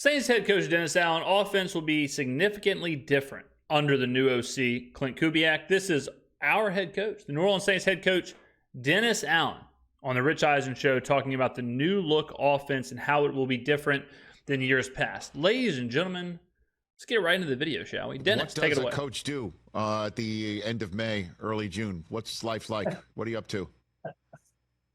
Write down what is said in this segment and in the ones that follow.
Saints head coach Dennis Allen, offense will be significantly different under the new OC, Clint Kubiak. This is our head coach, the New Orleans Saints head coach, Dennis Allen, on the Rich Eisen Show, talking about the new look offense and how it will be different than years past. Ladies and gentlemen, let's get right into the video, shall we? Dennis, take it away. What does a coach do at the end of May, early June? What's life like? What are you up to?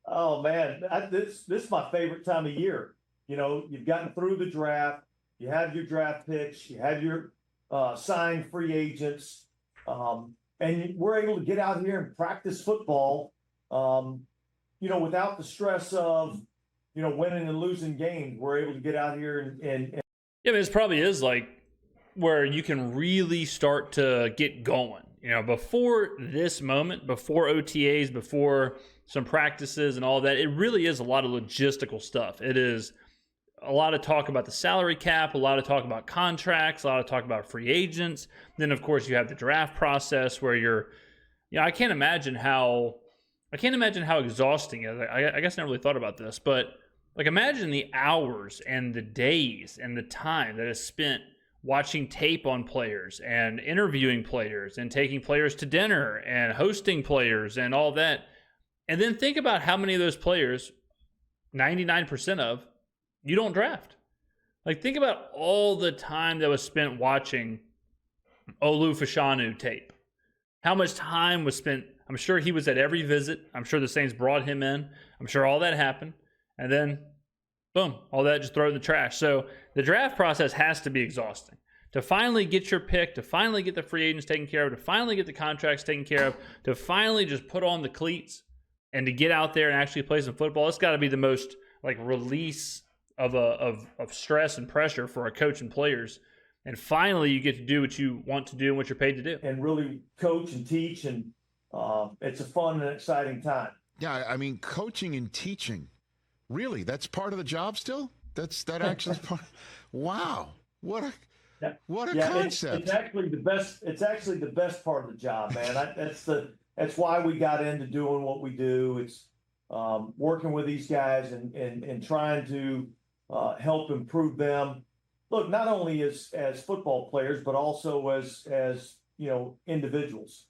Oh, man, this is my favorite time of year. You know, you've gotten through the draft. You have your draft picks. You have your signed free agents. And we're able to get out here and practice football, you know, without the stress of, you know, winning and losing games. We're able to get out here and Yeah, I mean, this probably is like where you can really start to get going. You know, before this moment, before OTAs, before some practices and all of that, it really is a lot of logistical stuff. It is a lot of talk about the salary cap, a lot of talk about contracts, a lot of talk about free agents. Then, of course, you have the draft process where you're, you know, I can't imagine how exhausting it is. I guess I never really thought about this, but like imagine the hours and the days and the time that is spent watching tape on players and interviewing players and taking players to dinner and hosting players and all that. And then think about how many of those players, 99% of, you don't draft. Like, think about all the time that was spent watching Olu Fashanu tape. How much time was spent? I'm sure he was at every visit. I'm sure the Saints brought him in. I'm sure all that happened. And then, boom, all that just thrown in the trash. So the draft process has to be exhausting. To finally get your pick, to finally get the free agents taken care of, to finally get the contracts taken care of, to finally just put on the cleats and to get out there and actually play some football, it's got to be the most like release of stress and pressure for a coach and players. And finally, you get to do what you want to do and what you're paid to do. and really coach and teach. And it's a fun and exciting time. Yeah, I mean, coaching and teaching, really, that's part of the job still? That actually is part. Wow, what a concept! It's actually the best. It's actually the best part of the job, man. That's why we got into doing what we do. It's working with these guys and trying to help improve them. Look, not only as football players, but also as you know, individuals.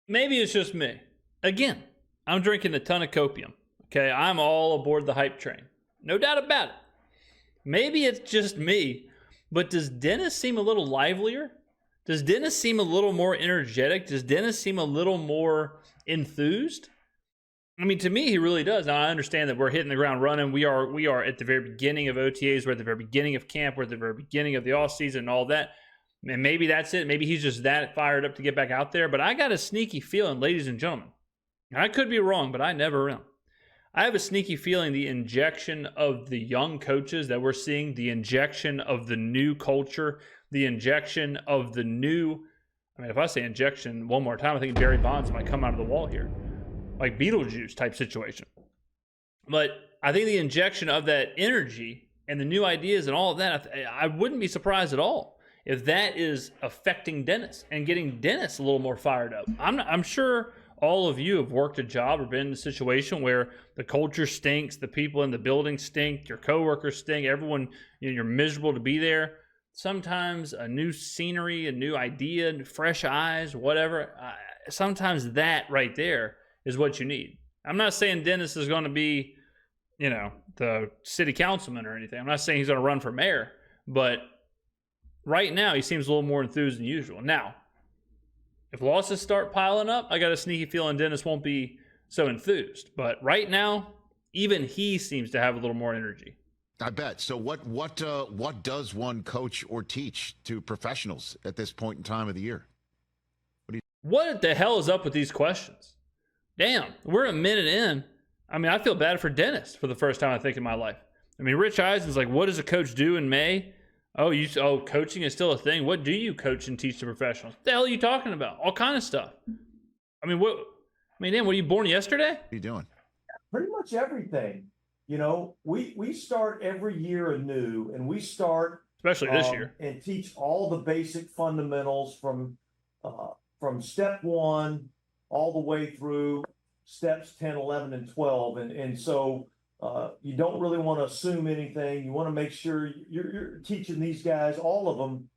Maybe it's just me. Again, I'm drinking a ton of copium. Okay, I'm all aboard the hype train. No doubt about it. Maybe it's just me, but does Dennis seem a little livelier? Does Dennis seem a little more energetic? Does Dennis seem a little more enthused? I mean, to me, he really does. Now, I understand that we're hitting the ground running. We are at the very beginning of OTAs. We're at the very beginning of camp. We're at the very beginning of the offseason and all that. And maybe that's it. Maybe he's just that fired up to get back out there. But I got a sneaky feeling, ladies and gentlemen, and I could be wrong, but I never am. I have a sneaky feeling the injection of the young coaches that we're seeing, the injection of the new culture, the injection of the new, I mean, if I say injection one more time, I think Barry Bonds might come out of the wall here. Like Beetlejuice type situation. But I think the injection of that energy and the new ideas and all of that, I wouldn't be surprised at all if that is affecting Dennis and getting Dennis a little more fired up. I'm sure all of you have worked a job or been in a situation where the culture stinks, the people in the building stink, your coworkers stink, everyone, you know, you're miserable to be there. Sometimes a new scenery, a new idea, fresh eyes, whatever, sometimes that right there is what you need. I'm not saying Dennis is going to be, you know, the city councilman or anything. I'm not saying he's going to run for mayor, but right now he seems a little more enthused than usual. Now, if losses start piling up, I got a sneaky feeling Dennis won't be so enthused. But right now, even he seems to have a little more energy. I bet. So what does one coach or teach to professionals at this point in time of the year? What the hell is up with these questions? Damn, we're a minute in. I mean, I feel bad for Dennis for the first time I think in my life. I mean, Rich Eisen's like, what does a coach do in May? Oh, coaching is still a thing. What do you coach and teach to professionals? What the hell are you talking about? All kind of stuff. I mean, Dan, were you born yesterday? What are you doing? Pretty much everything. You know, we start every year anew, and we start Especially this year. and teach all the basic fundamentals from step 1 all the way through steps 10, 11, and 12. And so You don't really want to assume anything. You want to make sure you're teaching these guys, all of them,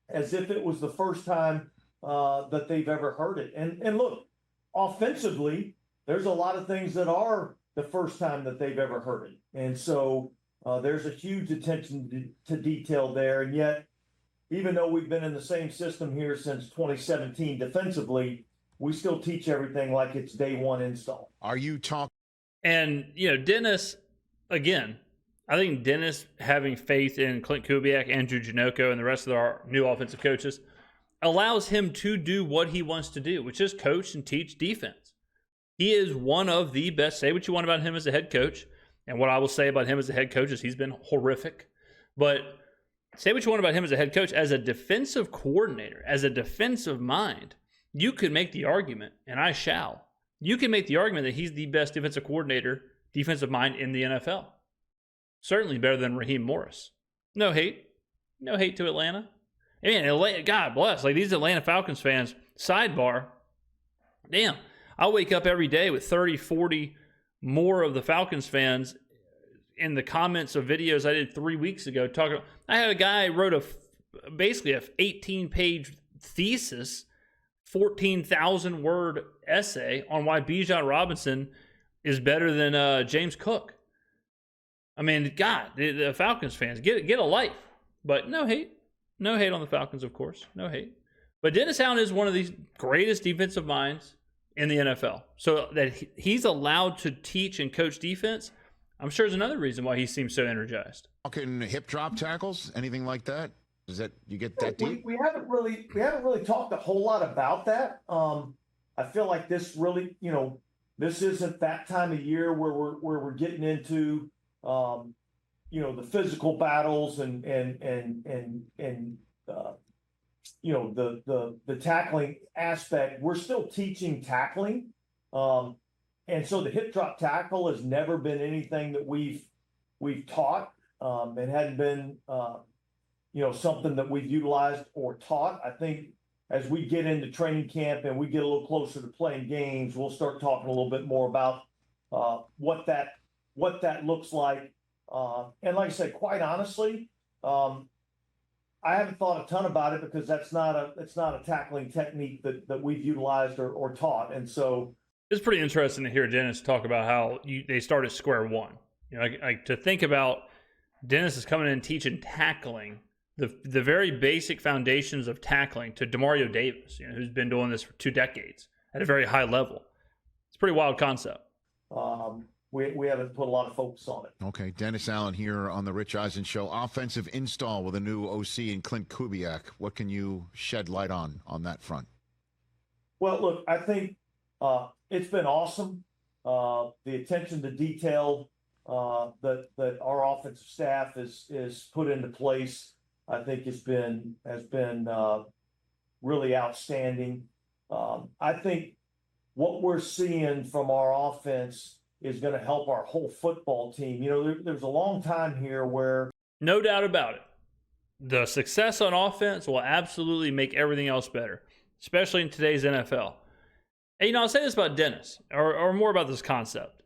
as if it was the first time that they've ever heard it. And look, offensively, there's a lot of things that are the first time that they've ever heard it. And so there's a huge attention to detail there. And yet, even though we've been in the same system here since 2017 defensively, we still teach everything like it's day one install. Are you talking? And, Dennis, again, I think Dennis having faith in Clint Kubiak, Andrew Janocko, and the rest of our new offensive coaches allows him to do what he wants to do, which is coach and teach defense. He is one of the best. Say what you want about him as a head coach. And what I will say about him as a head coach is he's been horrific. But say what you want about him as a head coach. As a defensive coordinator, as a defensive mind, you could make the argument, and I shall, you can make the argument that he's the best defensive coordinator, defensive mind in the NFL. Certainly better than Raheem Morris. No hate. No hate to Atlanta. I mean, Atlanta, God bless. Like these Atlanta Falcons fans, sidebar, damn, I wake up every day with 30, 40 more of the Falcons fans in the comments of videos I did 3 weeks ago. I had a guy wrote basically a 18-page thesis, 14,000 word essay on why Bijan Robinson is better than James Cook. I mean, God, the Falcons fans, get a life. But no hate. No hate on the Falcons, of course. No hate. But Dennis Allen is one of the greatest defensive minds in the NFL. So that he's allowed to teach and coach defense, I'm sure is another reason why he seems so energized. Talking hip drop tackles, anything like that? Is that you get that deep? We haven't really talked a whole lot about that. I feel like this really, this isn't that time of year where we're getting into the physical battles and the tackling aspect. We're still teaching tackling. And so the hip drop tackle has never been anything that we've taught. It hadn't been something that we've utilized or taught. I think as we get into training camp and we get a little closer to playing games, we'll start talking a little bit more about what that looks like. And like I said, quite honestly, I haven't thought a ton about it because it's not a tackling technique that we've utilized or taught. And so it's pretty interesting to hear Dennis talk about how they start at square one. Like to think about Dennis is coming in and teaching tackling, the very basic foundations of tackling to Demario Davis, who's been doing this for 2 decades at a very high level. It's a pretty wild concept. We haven't put a lot of focus on it. Okay, Dennis Allen here on the Rich Eisen Show. Offensive install with a new OC in Clint Kubiak. What can you shed light on that front? Well, look, I think it's been awesome. The attention to detail that our offensive staff is put into place, I think has been really outstanding. I think what we're seeing from our offense is going to help our whole football team. There's a long time here where no doubt about it, the success on offense will absolutely make everything else better, especially in today's NFL. And, I'll say this about Dennis, or more about this concept.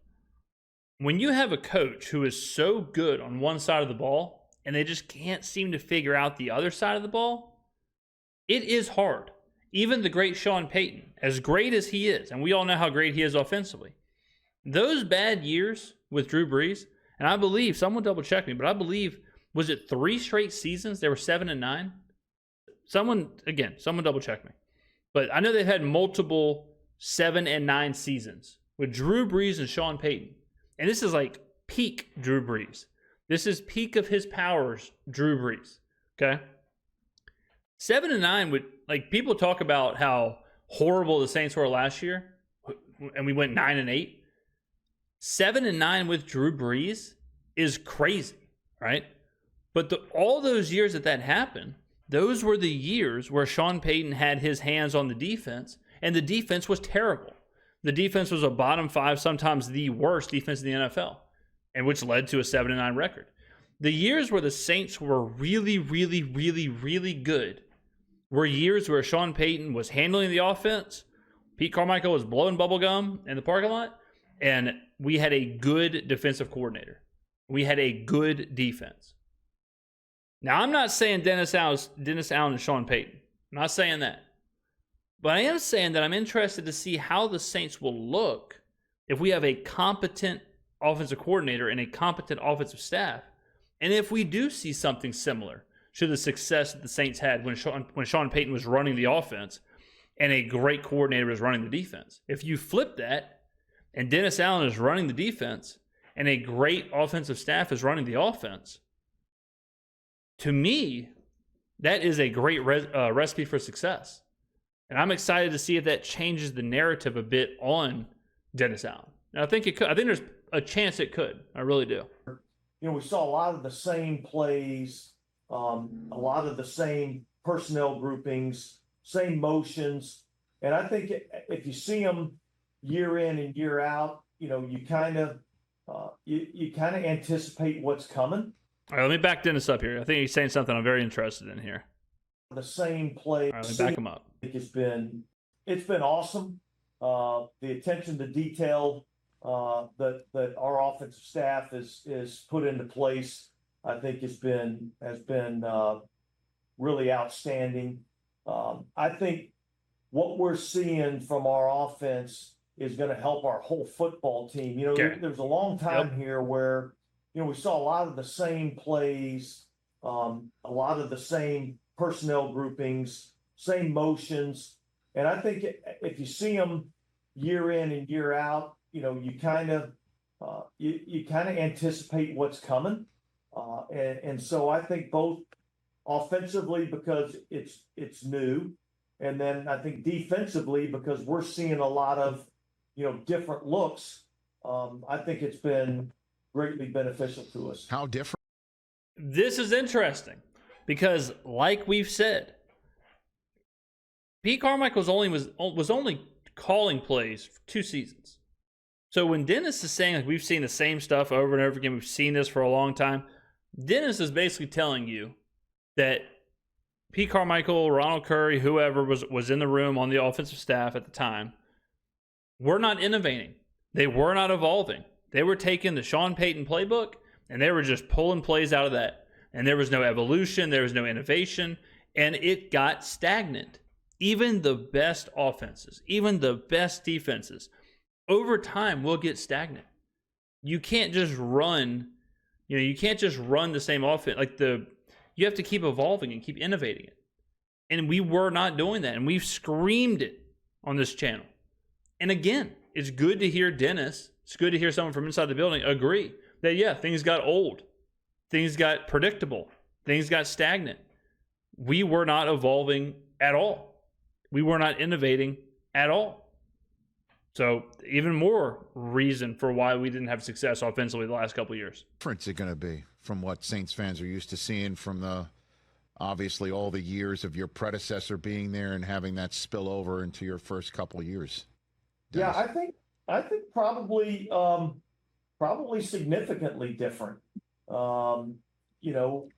When you have a coach who is so good on one side of the ball and they just can't seem to figure out the other side of the ball, it is hard. Even the great Sean Payton, as great as he is, and we all know how great he is offensively, those bad years with Drew Brees, and I believe, someone double check me, but I believe, was it 3 straight seasons? They were 7-9. Someone double check me. But I know they've had multiple 7-9 seasons with Drew Brees and Sean Payton. And this is like peak Drew Brees. This is peak of his powers, Drew Brees. Okay? 7-9 would, like, people talk about how horrible the Saints were last year, and we went 9-8. 7-9 with Drew Brees is crazy, right? But all those years that happened, those were the years where Sean Payton had his hands on the defense, and the defense was terrible. The defense was a bottom 5, sometimes the worst defense in the NFL, and which led to a 7-9 record. The years where the Saints were really, really, really, really good were years where Sean Payton was handling the offense, Pete Carmichael was blowing bubble gum in the parking lot, and we had a good defensive coordinator. We had a good defense. Now, I'm not saying Dennis Allen and Sean Payton. I'm not saying that. But I am saying that I'm interested to see how the Saints will look if we have a competent offensive coordinator and a competent offensive staff. And if we do see something similar to the success that the Saints had when Sean Payton was running the offense and a great coordinator was running the defense. If you flip that and Dennis Allen is running the defense and a great offensive staff is running the offense, to me, that is a great recipe for success. And I'm excited to see if that changes the narrative a bit on Dennis Allen. And I think it could. I think there's a chance it could. I really do. You know, we saw a lot of the same plays, a lot of the same personnel groupings, same motions. And I think if you see them year in and year out, you know, you kind of anticipate what's coming. All right, let me back Dennis up here. I think he's saying something I'm very interested in here. The same play. All right, let me back him up. It's been awesome. The attention to detail that our offensive staff is put into place, I think has been really outstanding. I think what we're seeing from our offense is going to help our whole football team. You know, there's a long time here where, you know, we saw a lot of the same plays, a lot of the same personnel groupings, same motions. And I think if you see them year in and year out, you know, you kind of anticipate what's coming. And so I think both offensively because it's new, and then I think defensively because we're seeing a lot of, you know, different looks. I think it's been greatly beneficial to us. How different? This is interesting because, like we've said, Pete Carmichael was only calling plays for 2 seasons. So when Dennis is saying like we've seen the same stuff over and over again, we've seen this for a long time, Dennis is basically telling you that Pete Carmichael, Ronald Curry, whoever was in the room on the offensive staff at the time, were not innovating. They were not evolving. They were taking the Sean Payton playbook and they were just pulling plays out of that. And there was no evolution, there was no innovation, and it got stagnant. Even the best offenses, even the best defenses, over time will get stagnant. You can't just run, you can't just run the same offense. You have to keep evolving and keep innovating it. And we were not doing that. And we've screamed it on this channel. And again, it's good to hear Dennis, it's good to hear someone from inside the building agree that, yeah, things got old. Things got predictable. Things got stagnant. We were not evolving at all. We were not innovating at all. So even more reason for why we didn't have success offensively the last couple of years. Difference it going to be from what Saints fans are used to seeing from obviously all the years of your predecessor being there and having that spill over into your first couple of years? Dennis? Yeah, I think probably significantly different. You know,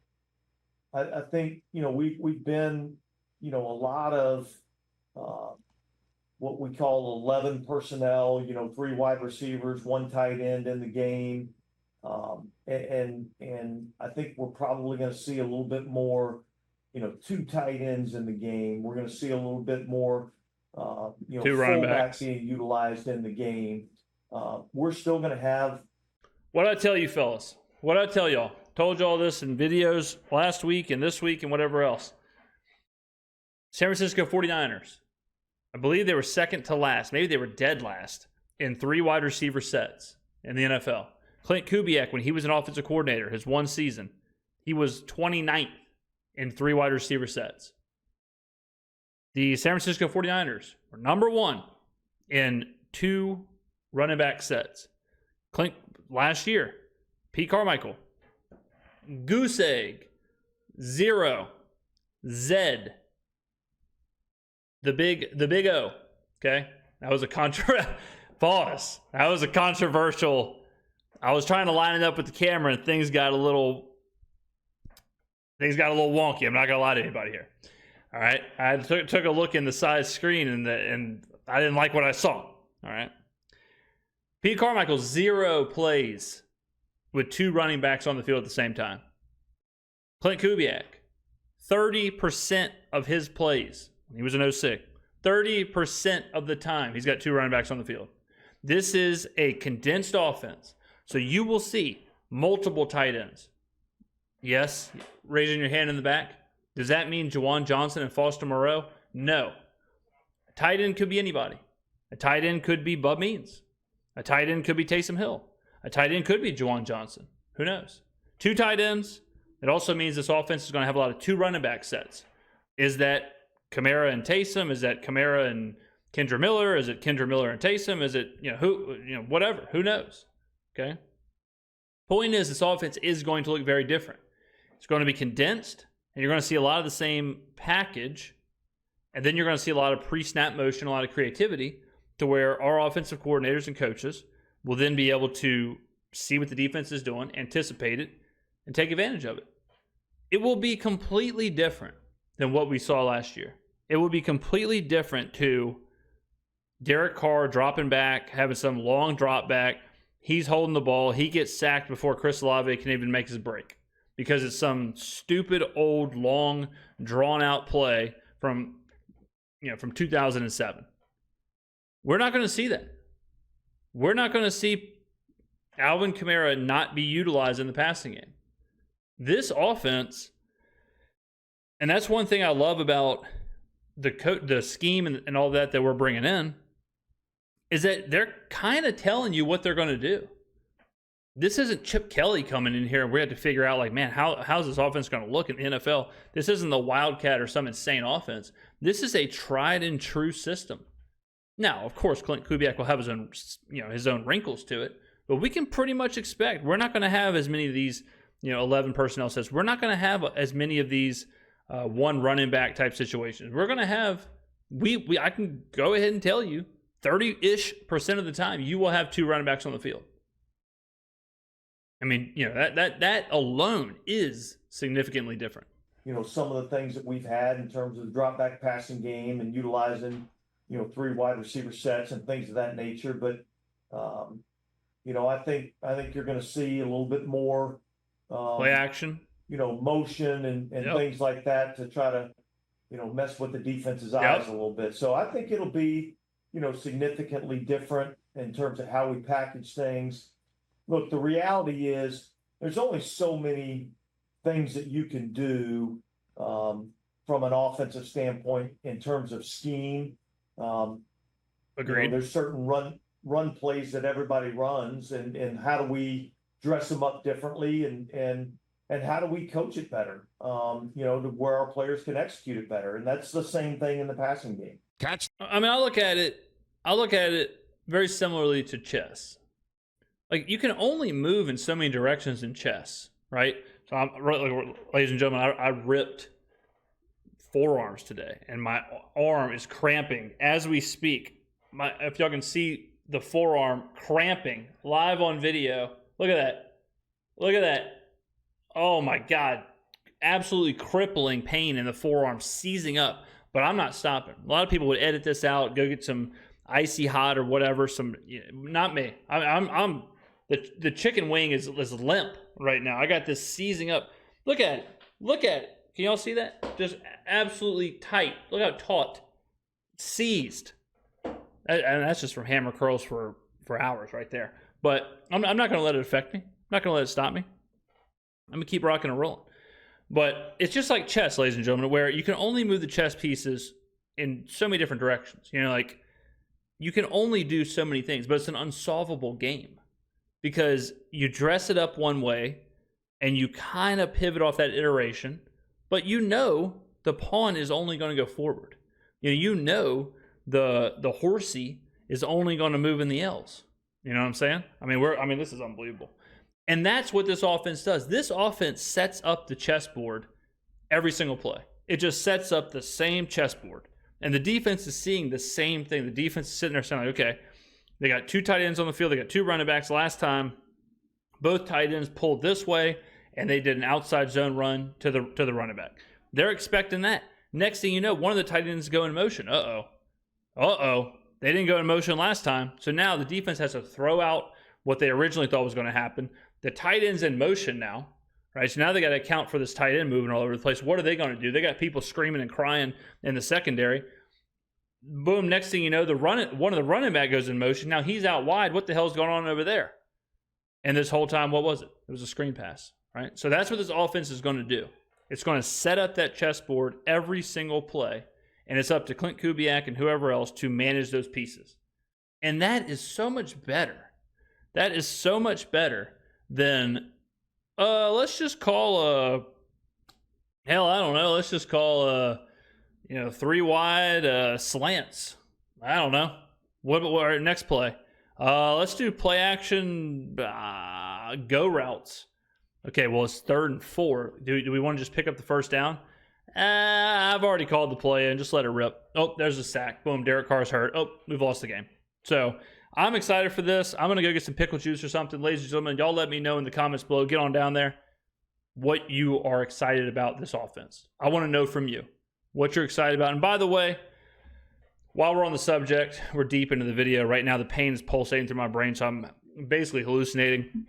I think, you know, we've been, you know, a lot of what we call 11 personnel, you know, 3 wide receivers, 1 tight end in the game. And I think we're probably going to see a little bit more, you know, 2 tight ends in the game. We're going to see a little bit more, 2 running backs being utilized in the game. We're still going to have. What I tell you, fellas? What I tell y'all? Told you all this in videos last week and this week and whatever else. San Francisco 49ers. I believe they were second to last. Maybe they were dead last in 3 wide receiver sets in the NFL. Clint Kubiak, when he was an offensive coordinator, his 1 season, he was 29th in 3 wide receiver sets. The San Francisco 49ers were number 1 in 2 running back sets. Clint, last year, Pete Carmichael, goose egg, 0, Zed, the big O. Okay, that was a pause. That was a controversial. I was trying to line it up with the camera, and things got a little wonky. I'm not gonna lie to anybody here. All right, I took a look in the side screen, and I didn't like what I saw. All right, Pete Carmichael, 0 plays with 2 running backs on the field at the same time. Clint Kubiak, 30% of his plays, he was an 06, 30% of the time he's got 2 running backs on the field. This is a condensed offense. So you will see multiple tight ends. Yes, raising your hand in the back. Does that mean Juwan Johnson and Foster Moreau? No. A tight end could be anybody. A tight end could be Bub Means. A tight end could be Taysom Hill. A tight end could be Juwan Johnson. Who knows? 2 tight ends. It also means this offense is going to have a lot of 2 running back sets. Is that Kamara and Taysom? Is that Kamara and Kendra Miller? Is it Kendra Miller and Taysom? Is it, whatever? Who knows? Okay. Point is, this offense is going to look very different. It's going to be condensed, and you're going to see a lot of the same package, and then you're going to see a lot of pre-snap motion, a lot of creativity, to where our offensive coordinators and coaches will then be able to see what the defense is doing, anticipate it, and take advantage of it. It will be completely different than what we saw last year. It will be completely different to Derek Carr dropping back, having some long drop back. He's holding the ball. He gets sacked before Chris Olave can even make his break because it's some stupid, old, long, drawn-out play from 2007. We're not going to see that. We're not going to see Alvin Kamara not be utilized in the passing game. This offense, and that's one thing I love about the scheme and all that we're bringing in, is that they're kind of telling you what they're going to do. This isn't Chip Kelly coming in here and we have to figure out, like, man, how's this offense going to look in the NFL? This isn't the Wildcat or some insane offense. This is a tried and true system. Now, of course, Clint Kubiak will have his own wrinkles to it, but we can pretty much expect we're not going to have as many of these 11 personnel sets. We're not going to have as many of these one running back type situations. We're going to have I can go ahead and tell you 30-ish% of the time you will have 2 running backs on the field. I mean, that alone is significantly different. Some of the things that we've had in terms of the drop back passing game and utilizing 3 wide receiver sets and things of that nature. But I think you're going to see a little bit more play action, motion and Yep. things like that to try to mess with the defense's eyes Yep. a little bit. So I think it'll be significantly different in terms of how we package things. Look, the reality is there's only so many things that you can do from an offensive standpoint in terms of scheme. Agreed. There's certain run plays that everybody runs, and how do we dress them up differently, and how do we coach it better? To where our players can execute it better, and that's the same thing in the passing game. Catch. I mean, I look at it very similarly to chess. Like, you can only move in so many directions in chess, right? So, ladies and gentlemen, I ripped forearms today, and my arm is cramping as we speak. If y'all can see the forearm cramping live on video, look at that. Look at that. Oh my God. Absolutely crippling pain in the forearm, seizing up. But I'm not stopping. A lot of people would edit this out, go get some Icy Hot or whatever. Not me. I'm the chicken wing is limp right now. I got this seizing up. Look at it. Look at it. Can y'all see that? Just absolutely tight. Look how taut. Seized. And that's just from hammer curls for hours right there. But I'm not going to let it affect me. I'm not going to let it stop me. I'm going to keep rocking and rolling. But it's just like chess, ladies and gentlemen, where you can only move the chess pieces in so many different directions. Like, you can only do so many things, but it's an unsolvable game because you dress it up one way and you kind of pivot off that iteration, but the pawn is only going to go forward. The horsey is only going to move in the L's. You know what I'm saying? I mean, this is unbelievable. And that's what this offense does. This offense sets up the chessboard every single play. It just sets up the same chessboard. And the defense is seeing the same thing. The defense is sitting there saying, like, okay, they got 2 tight ends on the field. They got 2 running backs. Last time, both tight ends pulled this way, and they did an outside zone run to the running back. They're expecting that. Next thing you know, one of the tight ends go in motion. Uh-oh. They didn't go in motion last time. So now the defense has to throw out what they originally thought was going to happen. The tight end's in motion now, right? So now they got to account for this tight end moving all over the place. What are they going to do? They got people screaming and crying in the secondary. Boom, next thing you know, one of the running back goes in motion. Now he's out wide. What the hell's going on over there? And this whole time, what was it? It was a screen pass, right? So that's what this offense is going to do. It's going to set up that chessboard every single play, and it's up to Clint Kubiak and whoever else to manage those pieces. And that is so much better. That is so much better than, let's just call let's just call 3 wide slants. I don't know. What our next play? Let's do play action go routes. Okay, well, it's 3rd and 4. Do we want to just pick up the first down? I've already called the play and just let it rip. Oh, there's a sack. Boom, Derek Carr's hurt. Oh, we've lost the game. So I'm excited for this. I'm going to go get some pickle juice or something. Ladies and gentlemen, y'all let me know in the comments below. Get on down there what you are excited about this offense. I want to know from you what you're excited about. And by the way, while we're on the subject, we're deep into the video. Right now, the pain is pulsating through my brain, so I'm basically hallucinating.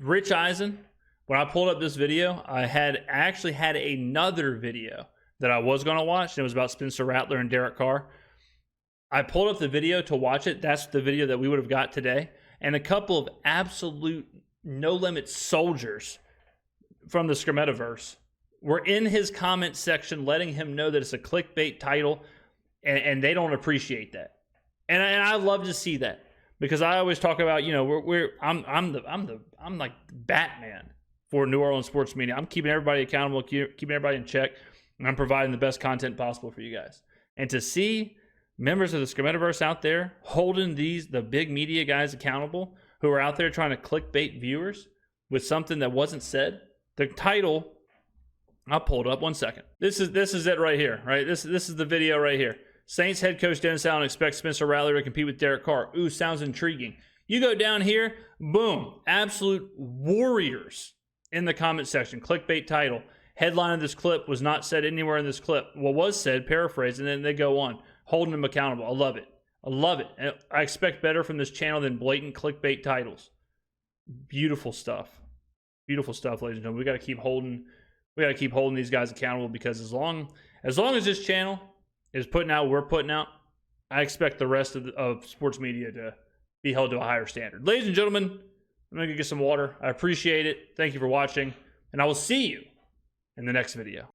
Rich Eisen, when I pulled up this video, I actually had another video that I was going to watch, and it was about Spencer Rattler and Derek Carr. I pulled up the video to watch it. That's the video that we would have got today. And a couple of absolute no-limit soldiers from the Scrimmetiverse were in his comment section letting him know that it's a clickbait title, and they don't appreciate that. And I love to see that, because I always talk about, I'm like Batman for New Orleans sports media. I'm keeping everybody accountable, keeping everybody in check, and I'm providing the best content possible for you guys. And to see members of the Scrimmetiverse out there holding the big media guys accountable, who are out there trying to clickbait viewers with something that wasn't said. The title, I'll pull it up 1 second. This is it right here, right? This is the video right here. Saints head coach Dennis Allen expects Spencer Rattler to compete with Derek Carr. Ooh, sounds intriguing. You go down here, boom, absolute warriors in the comment section. Clickbait title. Headline of this clip was not said anywhere in this clip. What was said, paraphrase, and then they go on, holding them accountable. I love it. I love it. And I expect better from this channel than blatant clickbait titles. Beautiful stuff. Beautiful stuff, ladies and gentlemen. We got to keep holding these guys accountable, because as long as this channel is putting out what we're putting out, I expect the rest of sports media to be held to a higher standard. Ladies and gentlemen, I'm going to get some water. I appreciate it. Thank you for watching, and I will see you in the next video.